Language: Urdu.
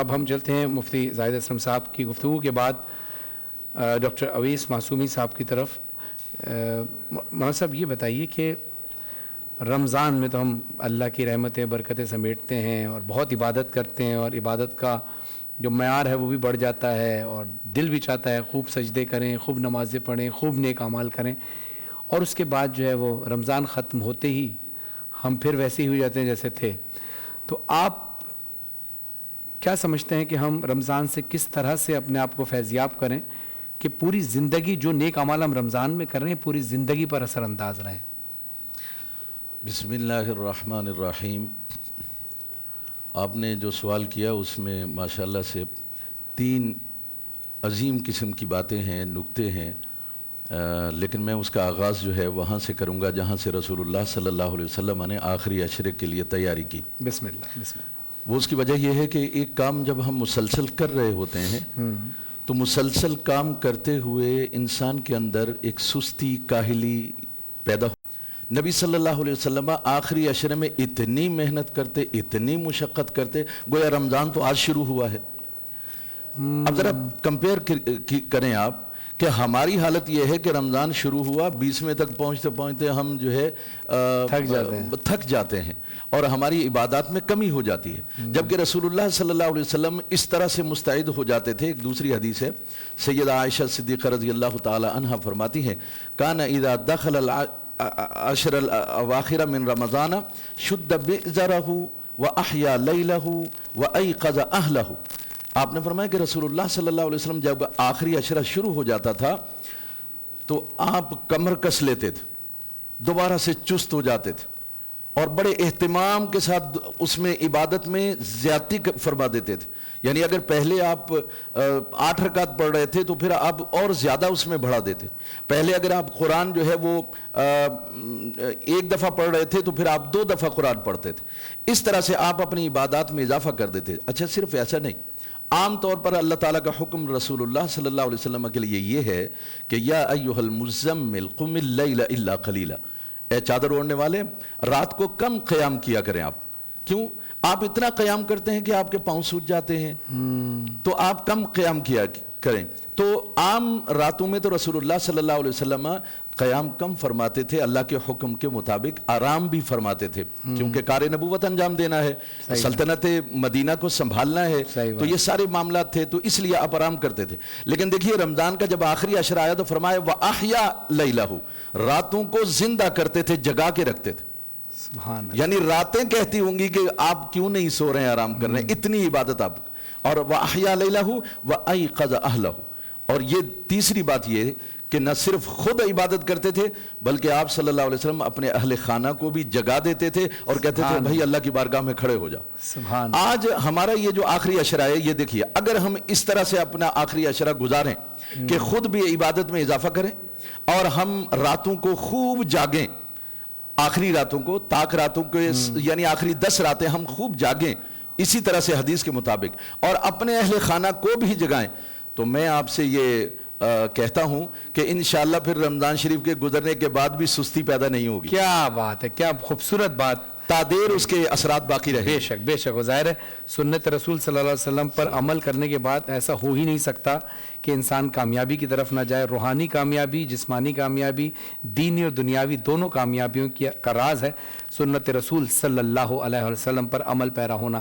اب ہم چلتے ہیں مفتی زاہد اسلم صاحب کی گفتگو کے بعد ڈاکٹر اویس معصومی صاحب کی طرف۔ مولانا صاحب یہ بتائیے کہ رمضان میں تو ہم اللہ کی رحمتیں برکتیں سمیٹتے ہیں اور بہت عبادت کرتے ہیں، اور عبادت کا جو معیار ہے وہ بھی بڑھ جاتا ہے، اور دل بھی چاہتا ہے خوب سجدے کریں، خوب نمازیں پڑھیں، خوب نیک اعمال کریں، اور اس کے بعد جو ہے وہ رمضان ختم ہوتے ہی ہم پھر ویسے ہی ہو جاتے ہیں جیسے تھے۔ تو آپ کیا سمجھتے ہیں کہ ہم رمضان سے کس طرح سے اپنے آپ کو فیضیاب کریں کہ پوری زندگی جو نیک اعمال ہم رمضان میں کر رہے ہیں پوری زندگی پر اثر انداز رہیں؟ بسم اللہ الرحمن الرحیم۔ آپ نے جو سوال کیا اس میں ماشاءاللہ سے 3 عظیم قسم کی باتیں ہیں، نکتے ہیں، لیکن میں اس کا آغاز جو ہے وہاں سے کروں گا جہاں سے رسول اللہ صلی اللہ علیہ وسلم نے آخری عشرے کے لیے تیاری کی۔ بسم اللہ بسم اللہ۔ وہ اس کی وجہ یہ ہے کہ ایک کام جب ہم مسلسل کر رہے ہوتے ہیں تو مسلسل کام کرتے ہوئے انسان کے اندر ایک سستی کاہلی پیدا ہو۔ نبی صلی اللہ علیہ وسلم آخری عشرے میں اتنی محنت کرتے، اتنی مشقت کرتے، گویا رمضان تو آج شروع ہوا ہے۔ اب ذرا کمپیئر کریں آپ کہ ہماری حالت یہ ہے کہ رمضان شروع ہوا 20ویں تک پہنچتے پہنچتے ہم جو ہے تھک جاتے ہیں اور ہماری عبادات میں کمی ہو جاتی ہے، جبکہ رسول اللہ صلی اللہ علیہ وسلم اس طرح سے مستعد ہو جاتے تھے۔ ایک دوسری حدیث ہے، سیدہ عائشہ صدیقہ رضی اللہ تعالی عنہا فرماتی ہیں، کان اذا دخل العشر الاواخر من رمضان شد بئزرہ واحیا لیلہ وایقظ اہلہ۔ آپ نے فرمایا کہ رسول اللہ صلی اللہ علیہ وسلم جب آخری عشرہ شروع ہو جاتا تھا تو آپ کمر کس لیتے تھے، دوبارہ سے چست ہو جاتے تھے اور بڑے اہتمام کے ساتھ اس میں عبادت میں زیادتی فرما دیتے تھے۔ یعنی اگر پہلے آپ 8 رکعت پڑھ رہے تھے تو پھر آپ اور زیادہ اس میں بڑھا دیتے۔ پہلے اگر آپ قرآن جو ہے وہ 1 دفعہ پڑھ رہے تھے تو پھر آپ 2 دفعہ قرآن پڑھتے تھے۔ اس طرح سے آپ اپنی عبادات میں اضافہ کر دیتے۔ اچھا، صرف ایسا نہیں، عام طور پر اللہ تعالیٰ کا حکم رسول اللہ صلی اللہ علیہ وسلم کے لیے یہ ہے کہ یا ایھا المزمل قم اللیل الا قلیلا، اے چادر اوڑھنے والے رات کو کم قیام کیا کریں۔ آپ کیوں؟ آپ اتنا قیام کرتے ہیں کہ آپ کے پاؤں سوج جاتے ہیں، تو آپ کم قیام کیا کریں۔ تو عام راتوں میں تو رسول اللہ صلی اللہ علیہ وسلم قیام کم فرماتے تھے، اللہ کے حکم کے مطابق آرام بھی فرماتے تھے، کیونکہ کار نبوت انجام دینا ہے، سلطنت مدینہ کو سنبھالنا ہے، تو یہ سارے معاملات تھے، تو اس لیے آپ آرام کرتے تھے۔ لیکن دیکھیے رمضان کا جب آخری عشرہ آیا تو فرمایا وَأَحْيَا لَيْلَهُ، راتوں کو زندہ کرتے تھے، جگا کے رکھتے تھے۔ سبحان اللہ۔ یعنی راتیں کہتی ہوں گی کہ آپ کیوں نہیں سو رہے ہیں، آرام کر رہے ہیں، اتنی عبادت آپ۔ اور وَأَحْيَا لَيْلَهُ وَأَيْقَظَ أَهْلَهُ۔ اور یہ تیسری بات یہ کہ نہ صرف خود عبادت کرتے تھے بلکہ آپ صلی اللہ علیہ وسلم اپنے اہل خانہ کو بھی جگا دیتے تھے اور کہتے تھے بھائی اللہ کی بارگاہ میں کھڑے ہو جاؤ۔ سبحان۔ آج ہمارا یہ جو آخری عشرہ ہے، یہ دیکھیے اگر ہم اس طرح سے اپنا آخری عشرہ گزاریں کہ خود بھی عبادت میں اضافہ کریں اور ہم راتوں کو خوب جاگیں، آخری راتوں کو، طاق راتوں کو، یعنی آخری 10 راتیں ہم خوب جاگیں اسی طرح سے حدیث کے مطابق، اور اپنے اہل خانہ کو بھی جگائیں، تو میں آپ سے یہ کہتا ہوں کہ انشاءاللہ پھر رمضان شریف کے گزرنے کے بعد بھی سستی پیدا نہیں ہوگی۔ کیا بات ہے، کیا خوبصورت بات، تادیر اس کے اثرات باقی رہے۔ بے شک بے شک، ظاہر ہے سنت رسول صلی اللہ علیہ وسلم پر عمل کرنے کے بعد ایسا ہو ہی نہیں سکتا کہ انسان کامیابی کی طرف نہ جائے۔ روحانی کامیابی، جسمانی کامیابی، دینی اور دنیاوی دونوں کامیابیوں کا راز ہے سنت رسول صلی اللہ علیہ وسلم پر عمل پیرا ہونا۔